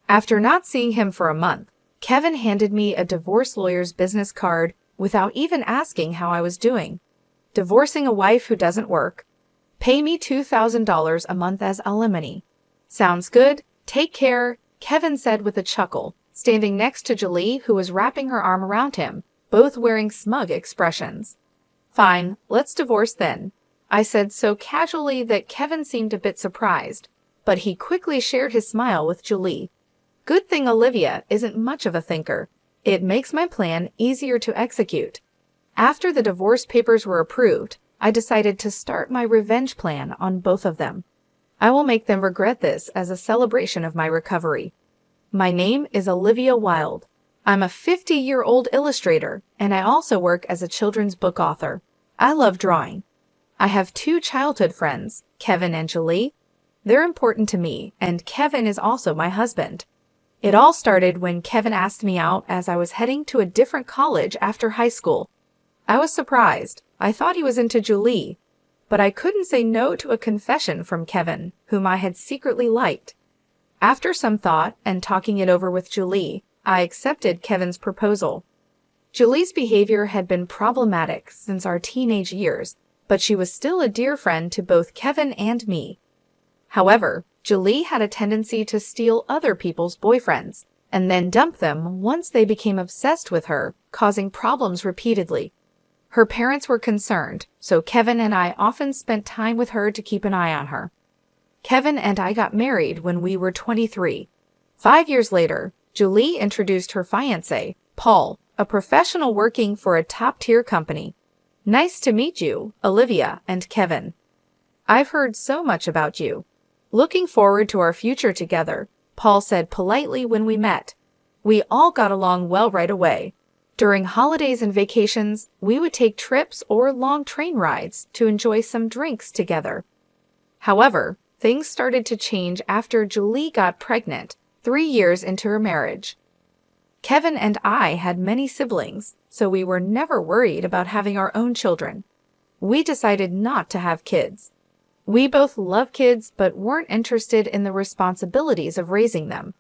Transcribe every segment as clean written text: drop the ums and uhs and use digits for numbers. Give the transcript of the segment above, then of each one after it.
After not seeing him for a month, Kevin handed me a divorce lawyer's business card without even asking how I was doing. Divorcing a wife who doesn't work. Pay me $2,000 a month as alimony. Sounds good. Take care, Kevin said with a chuckle, standing next to Julie, who was wrapping her arm around him, both wearing smug expressions. Fine, let's divorce then, I said so casually that Kevin seemed a bit surprised, but he quickly shared his smile with Julie. Good thing Olivia isn't much of a thinker. It makes my plan easier to execute. After the divorce papers were approved, I decided to start my revenge plan on both of them. I will make them regret this as a celebration of my recovery. My name is Olivia Wilde. I'm a 50-year-old illustrator, and I also work as a children's book author. I love drawing. I have 2 childhood friends, Kevin and Julie. They're important to me, and Kevin is also my husband. It all started when Kevin asked me out as I was heading to a different college after high school. I was surprised. I thought he was into Julie, but I couldn't say no to a confession from Kevin, whom I had secretly liked. After some thought and talking it over with Julie, I accepted Kevin's proposal. Julie's behavior had been problematic since our teenage years, but she was still a dear friend to both Kevin and me. However, Julie had a tendency to steal other people's boyfriends and then dump them once they became obsessed with her, causing problems repeatedly. Her parents were concerned, so Kevin and I often spent time with her to keep an eye on her. Kevin and I got married when we were 23. 5 years later, Julie introduced her fiancé, Paul, a professional working for a top-tier company. Nice to meet you, Olivia and Kevin. I've heard so much about you. Looking forward to our future together, Paul said politely when we met. We all got along well right away. During holidays and vacations, we would take trips or long train rides to enjoy some drinks together. However, things started to change after Julie got pregnant, 3 years into her marriage. Kevin and I had many siblings, so we were never worried about having our own children. We decided not to have kids. We both love kids but weren't interested in the responsibilities of raising them.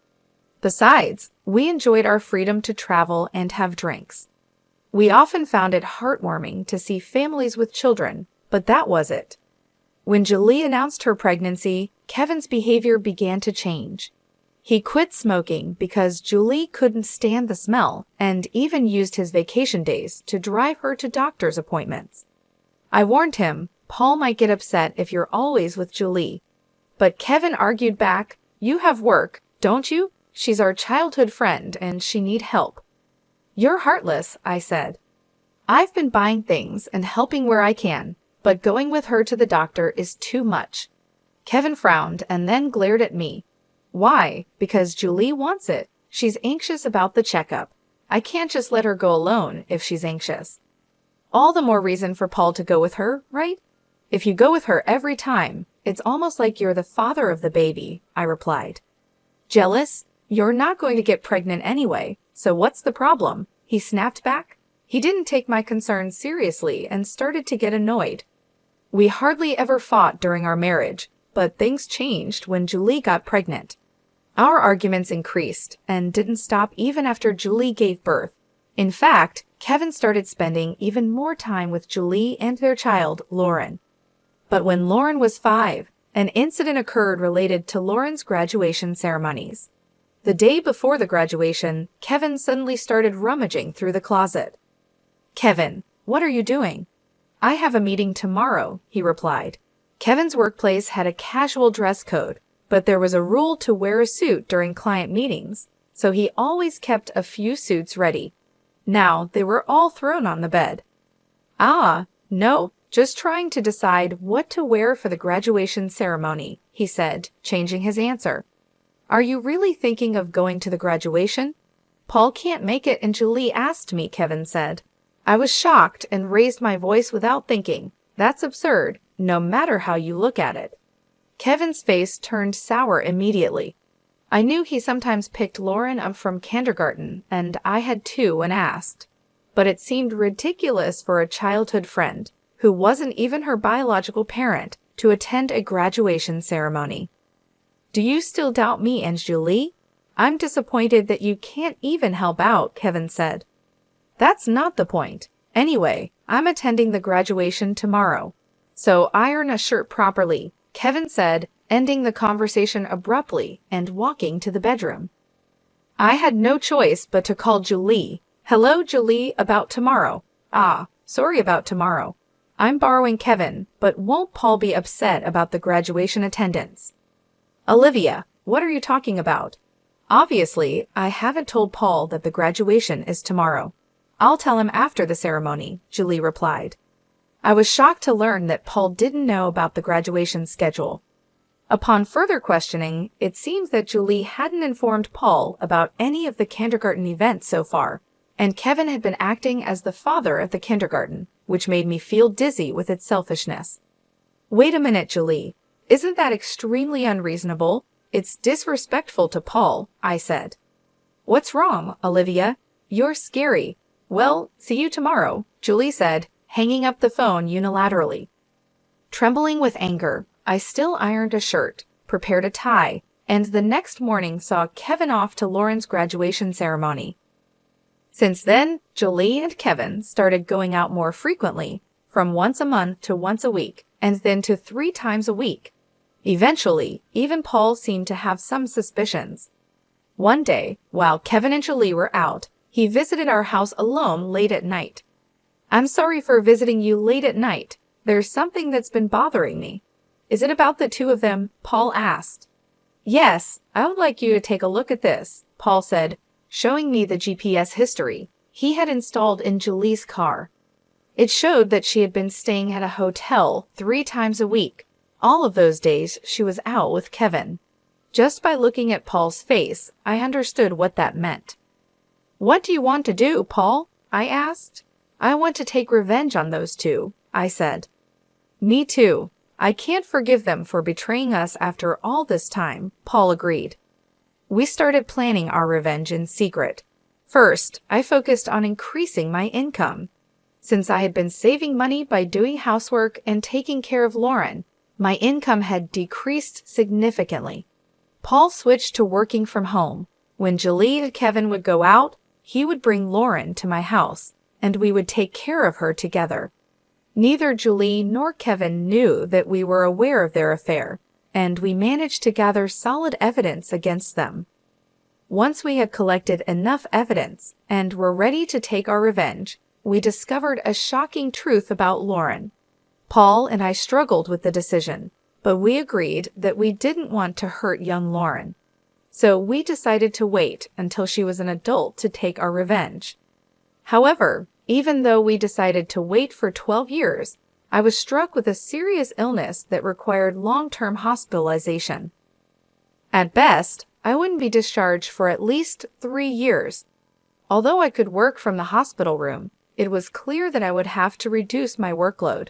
Besides, we enjoyed our freedom to travel and have drinks. We often found it heartwarming to see families with children, but that was it. When Julie announced her pregnancy, Kevin's behavior began to change. He quit smoking because Julie couldn't stand the smell and even used his vacation days to drive her to doctor's appointments. I warned him, Paul might get upset if you're always with Julie. But Kevin argued back, you have work, don't you? She's our childhood friend and she need help. You're heartless, I said. I've been buying things and helping where I can, but going with her to the doctor is too much. Kevin frowned and then glared at me. Why? Because Julie wants it. She's anxious about the checkup. I can't just let her go alone if she's anxious. All the more reason for Paul to go with her, right? If you go with her every time, it's almost like you're the father of the baby, I replied. Jealous? You're not going to get pregnant anyway, so what's the problem? He snapped back. He didn't take my concerns seriously and started to get annoyed. We hardly ever fought during our marriage, but things changed when Julie got pregnant. Our arguments increased and didn't stop even after Julie gave birth. In fact, Kevin started spending even more time with Julie and their child, Lauren. But when Lauren was 5, an incident occurred related to Lauren's graduation ceremonies. The day before the graduation, Kevin suddenly started rummaging through the closet. Kevin, what are you doing? I have a meeting tomorrow, he replied. Kevin's workplace had a casual dress code, but there was a rule to wear a suit during client meetings, so he always kept a few suits ready. Now they were all thrown on the bed. No, just trying to decide what to wear for the graduation ceremony, he said, changing his answer. Are you really thinking of going to the graduation? Paul can't make it and Julie asked me, Kevin said. I was shocked and raised my voice without thinking. That's absurd, no matter how you look at it. Kevin's face turned sour immediately. I knew he sometimes picked Lauren up from kindergarten, and I had too when asked. But it seemed ridiculous for a childhood friend, who wasn't even her biological parent, to attend a graduation ceremony. Do you still doubt me and Julie? I'm disappointed that you can't even help out, Kevin said. That's not the point. Anyway, I'm attending the graduation tomorrow. So iron a shirt properly, Kevin said, ending the conversation abruptly and walking to the bedroom. I had no choice but to call Julie. Hello, Julie, about tomorrow. Ah, sorry about tomorrow. I'm borrowing Kevin, but won't Paul be upset about the graduation attendance? Olivia, what are you talking about? Obviously, I haven't told Paul that the graduation is tomorrow. I'll tell him after the ceremony, Julie replied. I was shocked to learn that Paul didn't know about the graduation schedule. Upon further questioning, it seems that Julie hadn't informed Paul about any of the kindergarten events so far, and Kevin had been acting as the father of the kindergarten, which made me feel dizzy with its selfishness. Wait a minute, Julie. Isn't that extremely unreasonable? It's disrespectful to Paul, I said. What's wrong, Olivia? You're scary. Well, see you tomorrow, Julie said, hanging up the phone unilaterally. Trembling with anger, I still ironed a shirt, prepared a tie, and the next morning saw Kevin off to Lauren's graduation ceremony. Since then, Julie and Kevin started going out more frequently, from once a month to once a week, and then to 3 times a week. Eventually, even Paul seemed to have some suspicions. One day, while Kevin and Julie were out, he visited our house alone late at night. I'm sorry for visiting you late at night. There's something that's been bothering me. Is it about the 2 of them? Paul asked. Yes, I would like you to take a look at this, Paul said, showing me the GPS history he had installed in Julie's car. It showed that she had been staying at a hotel 3 times a week. All of those days she was out with Kevin. Just by looking at Paul's face, I understood what that meant. What do you want to do, Paul? I asked. I want to take revenge on those 2, I said. Me too. I can't forgive them for betraying us after all this time, Paul agreed. We started planning our revenge in secret. First, I focused on increasing my income. Since I had been saving money by doing housework and taking care of Lauren, my income had decreased significantly. Paul switched to working from home. When Julie and Kevin would go out, he would bring Lauren to my house, and we would take care of her together. Neither Julie nor Kevin knew that we were aware of their affair, and we managed to gather solid evidence against them. Once we had collected enough evidence and were ready to take our revenge, we discovered a shocking truth about Lauren. Paul and I struggled with the decision, but we agreed that we didn't want to hurt young Lauren. So we decided to wait until she was an adult to take our revenge. However, even though we decided to wait for 12 years, I was struck with a serious illness that required long-term hospitalization. At best, I wouldn't be discharged for at least 3 years. Although I could work from the hospital room, it was clear that I would have to reduce my workload.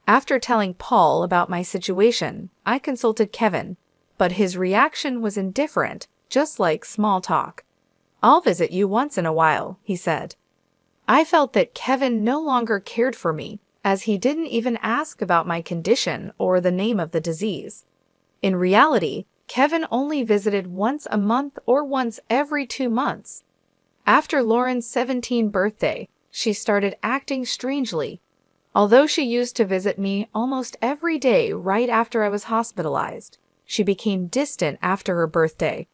After telling Paul about my situation, I consulted Kevin, but his reaction was indifferent, just like small talk. I'll visit you once in a while, he said. I felt that Kevin no longer cared for me, as he didn't even ask about my condition or the name of the disease. In reality, Kevin only visited once a month or once every 2 months. After Lauren's 17th birthday, she started acting strangely. Although she used to visit me almost every day right after I was hospitalized, she became distant after her birthday.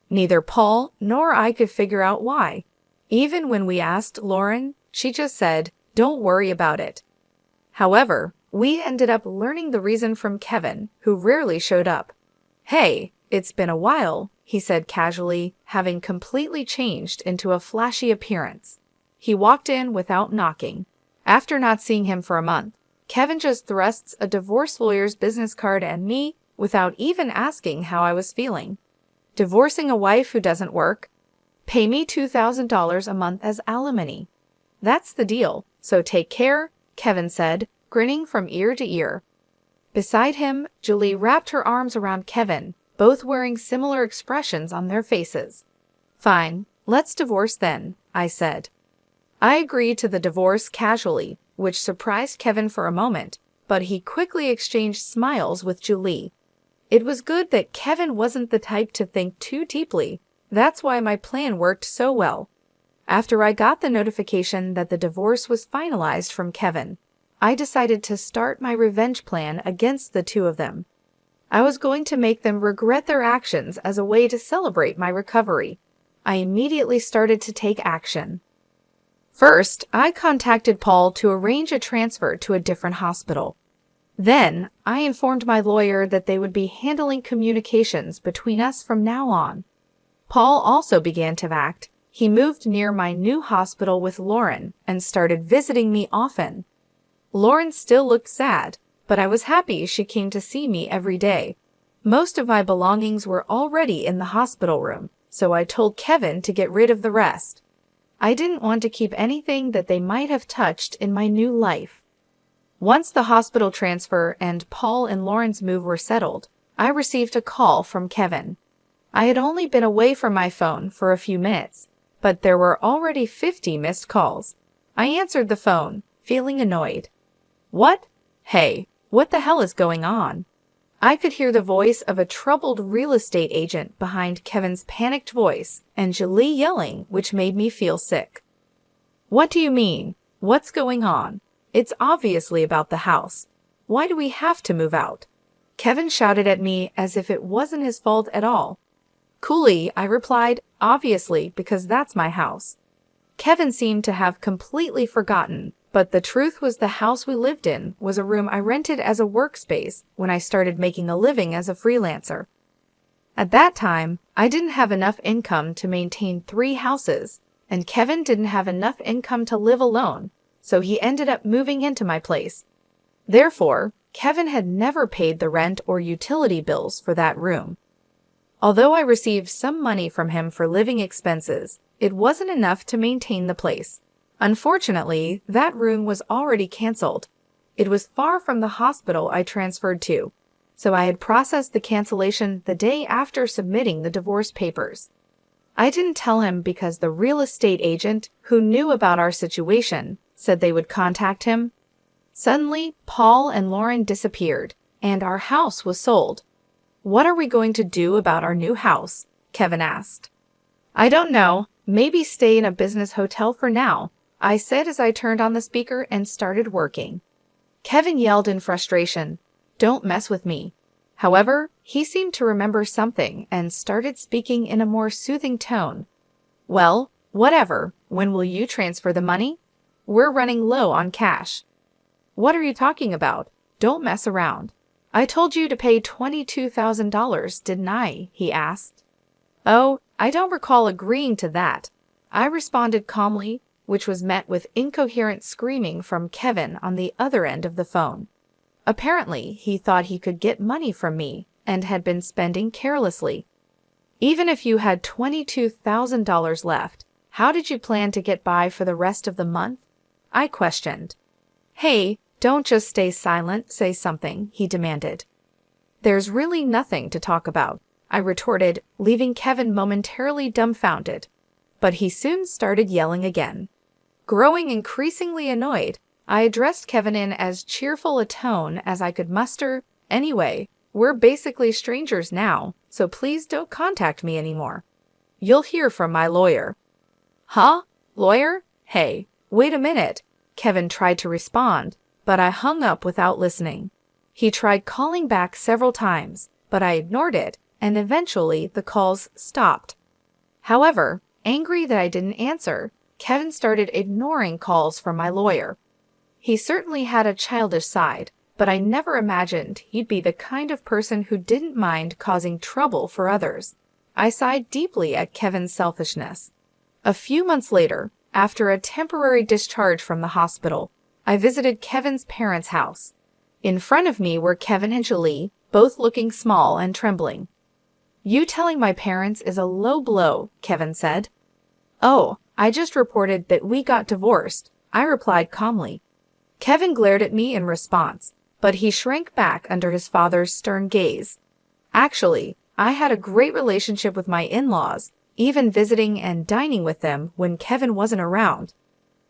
Neither Paul nor I could figure out why. Even when we asked Lauren, she just said, "Don't worry about it." However, we ended up learning the reason from Kevin, who rarely showed up. "Hey, it's been a while," he said casually, having completely changed into a flashy appearance. He walked in without knocking. After not seeing him for a month, Kevin just thrusts a divorce lawyer's business card at me without even asking how I was feeling. Divorcing a wife who doesn't work? Pay me $2,000 a month as alimony. That's the deal, so take care, Kevin said, grinning from ear to ear. Beside him, Julie wrapped her arms around Kevin, both wearing similar expressions on their faces. Fine, let's divorce then, I said. I agreed to the divorce casually, which surprised Kevin for a moment, but he quickly exchanged smiles with Julie. It was good that Kevin wasn't the type to think too deeply, That's why my plan worked so well. After I got the notification that the divorce was finalized from Kevin, I decided to start my revenge plan against the two of them. I was going to make them regret their actions as a way to celebrate my recovery. I immediately started to take action. First, I contacted Paul to arrange a transfer to a different hospital. Then, I informed my lawyer that they would be handling communications between us from now on. Paul also began to act. He moved near my new hospital with Lauren and started visiting me often. Lauren still looked sad, but I was happy she came to see me every day. Most of my belongings were already in the hospital room, so I told Kevin to get rid of the rest. I didn't want to keep anything that they might have touched in my new life. Once the hospital transfer and Paul and Lauren's move were settled, I received a call from Kevin. I had only been away from my phone for a few minutes, but there were already 50 missed calls. I answered the phone, feeling annoyed. What? Hey, what the hell is going on? I could hear the voice of a troubled real estate agent behind Kevin's panicked voice and Julie yelling, which made me feel sick. What do you mean? What's going on? It's obviously about the house. Why do we have to move out? Kevin shouted at me as if it wasn't his fault at all. Coolly, I replied, obviously, because that's my house. Kevin seemed to have completely forgotten, but the truth was the house we lived in was a room I rented as a workspace when I started making a living as a freelancer. At that time, I didn't have enough income to maintain 3 houses, and Kevin didn't have enough income to live alone, so he ended up moving into my place. Therefore, Kevin had never paid the rent or utility bills for that room. Although I received some money from him for living expenses, it wasn't enough to maintain the place. Unfortunately, that room was already canceled. It was far from the hospital I transferred to, so I had processed the cancellation the day after submitting the divorce papers. I didn't tell him because the real estate agent, who knew about our situation, said they would contact him. Suddenly, Paul and Lauren disappeared, and our house was sold. What are we going to do about our new house? Kevin asked. I don't know. Maybe stay in a business hotel for now, I said as I turned on the speaker and started working. Kevin yelled in frustration, "Don't mess with me." However, he seemed to remember something and started speaking in a more soothing tone. Well, whatever. When will you transfer the money? We're running low on cash. What are you talking about? Don't mess around. I told you to pay $22,000, didn't I? He asked. Oh, I don't recall agreeing to that. I responded calmly, which was met with incoherent screaming from Kevin on the other end of the phone. Apparently, he thought he could get money from me and had been spending carelessly. Even if you had $22,000 left, how did you plan to get by for the rest of the month? I questioned. Hey, don't just stay silent, say something, he demanded. There's really nothing to talk about, I retorted, leaving Kevin momentarily dumbfounded. But he soon started yelling again. Growing increasingly annoyed, I addressed Kevin in as cheerful a tone as I could muster. Anyway, we're basically strangers now, so please don't contact me anymore. You'll hear from my lawyer. Huh? Lawyer? Hey, wait a minute. Kevin tried to respond, but I hung up without listening. He tried calling back several times, but I ignored it, and eventually the calls stopped. However, angry that I didn't answer, Kevin started ignoring calls from my lawyer. He certainly had a childish side, but I never imagined he'd be the kind of person who didn't mind causing trouble for others. I sighed deeply at Kevin's selfishness. A few months later, after a temporary discharge from the hospital, I visited Kevin's parents' house. In front of me were Kevin and Julie, both looking small and trembling. You telling my parents is a low blow, Kevin said. Oh, I just reported that we got divorced, I replied calmly. Kevin glared at me in response, but he shrank back under his father's stern gaze. Actually, I had a great relationship with my in-laws, even visiting and dining with them when Kevin wasn't around.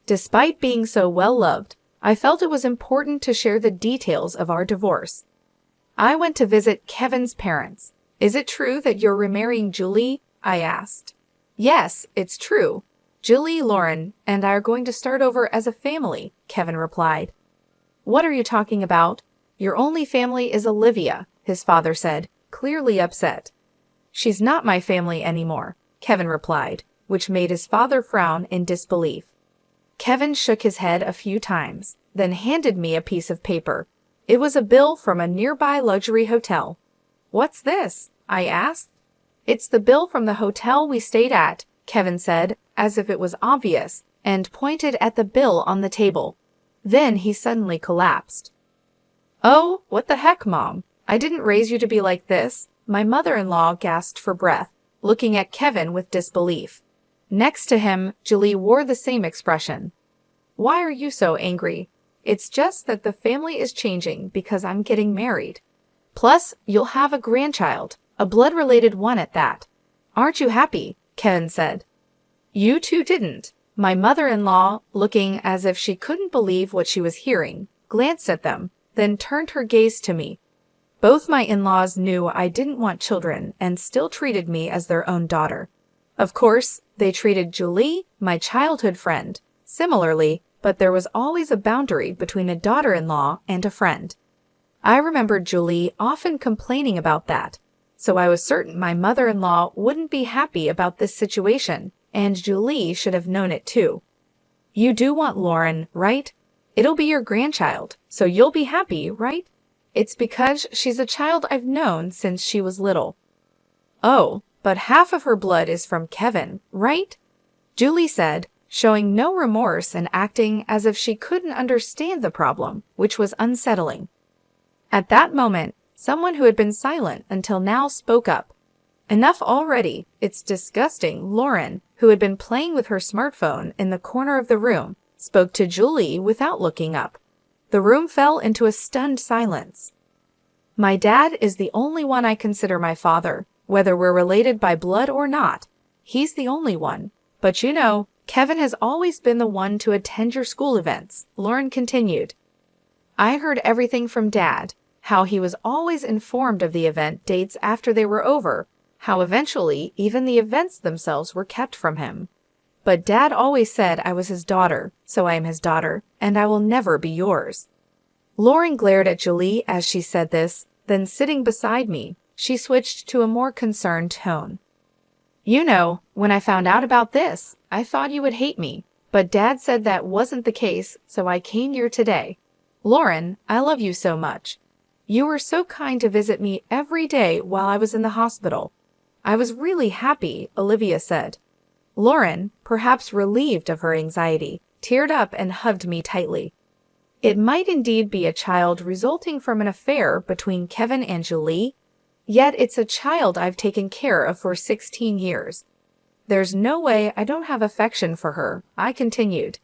Despite being so well-loved, I felt it was important to share the details of our divorce. I went to visit Kevin's parents. Is it true that you're remarrying Julie? I asked. Yes, it's true. Julie, Lauren, and I are going to start over as a family, Kevin replied. What are you talking about? Your only family is Olivia, his father said, clearly upset. She's not my family anymore, Kevin replied, which made his father frown in disbelief. Kevin shook his head a few times, then handed me a piece of paper. It was a bill from a nearby luxury hotel. What's this? I asked. It's the bill from the hotel we stayed at, Kevin said, as if it was obvious, and pointed at the bill on the table. Then he suddenly collapsed. Oh, what the heck, Mom? I didn't raise you to be like this, my mother-in-law gasped for breath, looking at Kevin with disbelief. Next to him, Julie wore the same expression. Why are you so angry? It's just that the family is changing because I'm getting married. Plus, you'll have a grandchild, a blood-related one at that. Aren't you happy? Kevin said. You two didn't. My mother-in-law, looking as if she couldn't believe what she was hearing, glanced at them, then turned her gaze to me. Both my in-laws knew I didn't want children and still treated me as their own daughter. Of course, they treated Julie, my childhood friend, similarly, but there was always a boundary between a daughter-in-law and a friend. I remembered Julie often complaining about that, so I was certain my mother-in-law wouldn't be happy about this situation, and Julie should have known it too. You do want Lauren, right? It'll be your grandchild, so you'll be happy, right? It's because she's a child I've known since she was little. Oh, but half of her blood is from Kevin, right? Julie said, showing no remorse and acting as if she couldn't understand the problem, which was unsettling. At that moment, someone who had been silent until now spoke up. Enough already, it's disgusting. Lauren, who had been playing with her smartphone in the corner of the room, spoke to Julie without looking up. The room fell into a stunned silence. My dad is the only one I consider my father, whether we're related by blood or not. He's the only one. But you know, Kevin has always been the one to attend your school events, Lauren continued. I heard everything from Dad, how he was always informed of the event dates after they were over, how eventually even the events themselves were kept from him. But Dad always said I was his daughter, so I am his daughter, and I will never be yours. Lauren glared at Julie as she said this, then sitting beside me, she switched to a more concerned tone. You know, when I found out about this, I thought you would hate me, but Dad said that wasn't the case, so I came here today. Lauren, I love you so much. You were so kind to visit me every day while I was in the hospital. I was really happy, Olivia said. Lauren, perhaps relieved of her anxiety, teared up and hugged me tightly. It might indeed be a child resulting from an affair between Kevin and Julie, yet it's a child I've taken care of for 16 years. There's no way I don't have affection for her, I continued.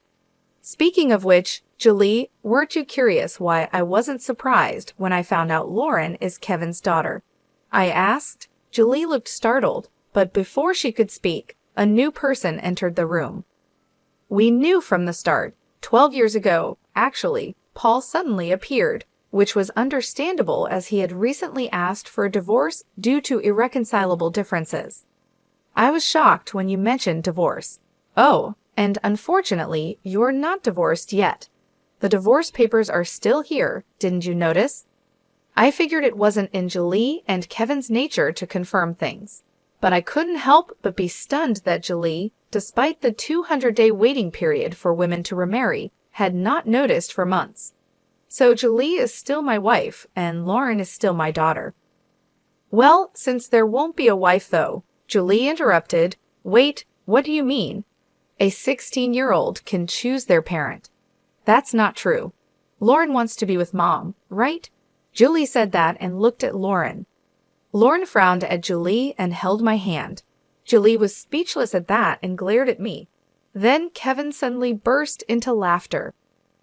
Speaking of which, Julie, weren't you curious why I wasn't surprised when I found out Lauren is Kevin's daughter? I asked. Julie looked startled, but before she could speak, a new person entered the room. We knew from the start. 12 years ago, actually, Paul suddenly appeared, which was understandable as he had recently asked for a divorce due to irreconcilable differences. I was shocked when you mentioned divorce. Oh, and unfortunately, you're not divorced yet. The divorce papers are still here, didn't you notice? I figured it wasn't in Julie and Kevin's nature to confirm things. But I couldn't help but be stunned that Julie, despite the 200-day waiting period for women to remarry, had not noticed for months. So Julie is still my wife, and Lauren is still my daughter. Well, since there won't be a wife though, Julie interrupted. Wait, what do you mean? A 16-year-old can choose their parent. That's not true. Lauren wants to be with Mom, right? Julie said that and looked at Lauren. Lauren frowned at Julie and held my hand. Julie was speechless at that and glared at me. Then Kevin suddenly burst into laughter.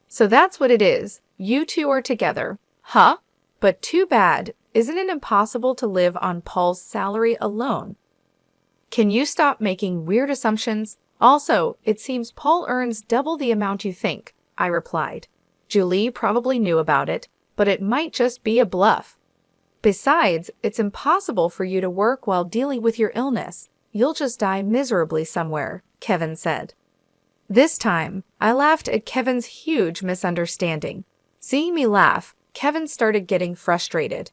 So that's what it is. You two are together. Huh? But too bad. Isn't it impossible to live on Paul's salary alone? Can you stop making weird assumptions? Also, it seems Paul earns double the amount you think, I replied. Julie probably knew about it, but it might just be a bluff. Besides, it's impossible for you to work while dealing with your illness. you'll just die miserably somewhere, Kevin said. This time, I laughed at Kevin's huge misunderstanding. Seeing me laugh, Kevin started getting frustrated.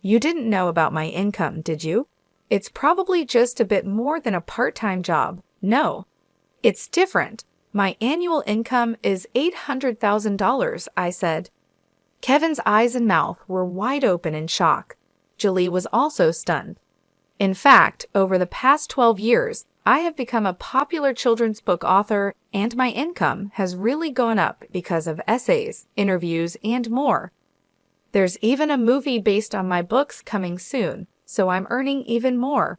You didn't know about my income, did you? It's probably just a bit more than a part-time job. No. It's different. My annual income is $800,000, I said. Kevin's eyes and mouth were wide open in shock. Julie was also stunned. In fact, over the past 12 years, I have become a popular children's book author, and my income has really gone up because of essays, interviews, and more. There's even a movie based on my books coming soon, so I'm earning even more.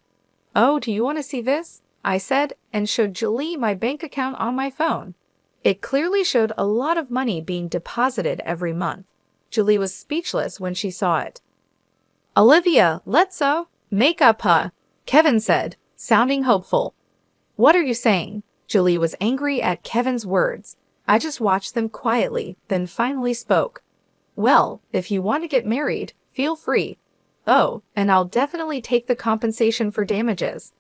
Oh, do you want to see this? I said, and showed Julie my bank account on my phone. It clearly showed a lot of money being deposited every month. Julie was speechless when she saw it. Olivia, let's make up, huh? Kevin said, sounding hopeful. What are you saying? Julie was angry at Kevin's words. I just watched them quietly, then finally spoke. Well, if you want to get married, feel free. Oh, and I'll definitely take the compensation for damages.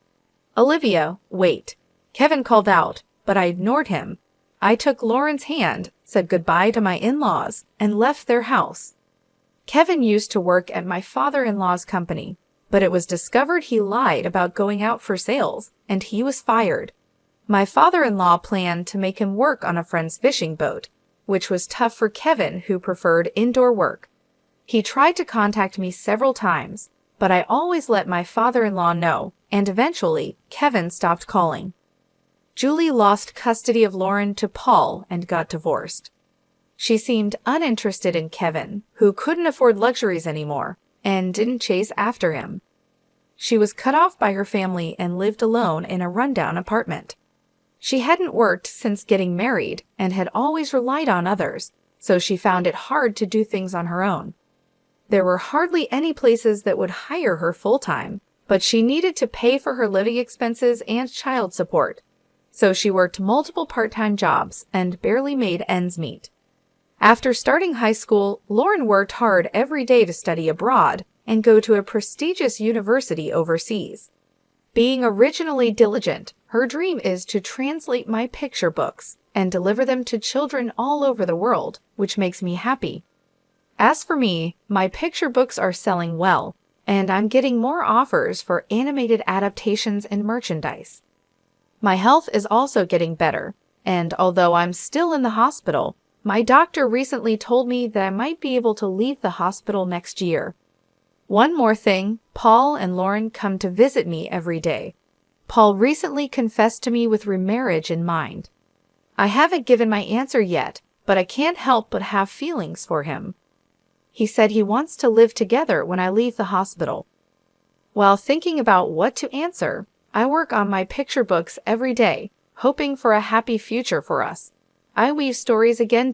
Olivia, wait. Kevin called out, but I ignored him. I took Lauren's hand, said goodbye to my in-laws, and left their house. Kevin used to work at my father-in-law's company, but it was discovered he lied about going out for sales, and he was fired. My father-in-law planned to make him work on a friend's fishing boat, which was tough for Kevin, who preferred indoor work. He tried to contact me several times, but I always let my father-in-law know, and eventually, Kevin stopped calling. Julie lost custody of Lauren to Paul and got divorced. She seemed uninterested in Kevin, who couldn't afford luxuries anymore, and didn't chase after him. She was cut off by her family and lived alone in a rundown apartment. She hadn't worked since getting married and had always relied on others, so she found it hard to do things on her own. There were hardly any places that would hire her full-time, but she needed to pay for her living expenses and child support. So she worked multiple part-time jobs and barely made ends meet. After starting high school, Lauren worked hard every day to study abroad and go to a prestigious university overseas. Being originally diligent, her dream is to translate my picture books and deliver them to children all over the world, which makes me happy. As for me, my picture books are selling well, and I'm getting more offers for animated adaptations and merchandise. My health is also getting better, and although I'm still in the hospital, my doctor recently told me that I might be able to leave the hospital next year. One more thing, Paul and Lauren come to visit me every day. Paul recently confessed to me with remarriage in mind. I haven't given my answer yet, but I can't help but have feelings for him. He said he wants to live together when I leave the hospital. While thinking about what to answer, I work on my picture books every day, hoping for a happy future for us. I weave stories again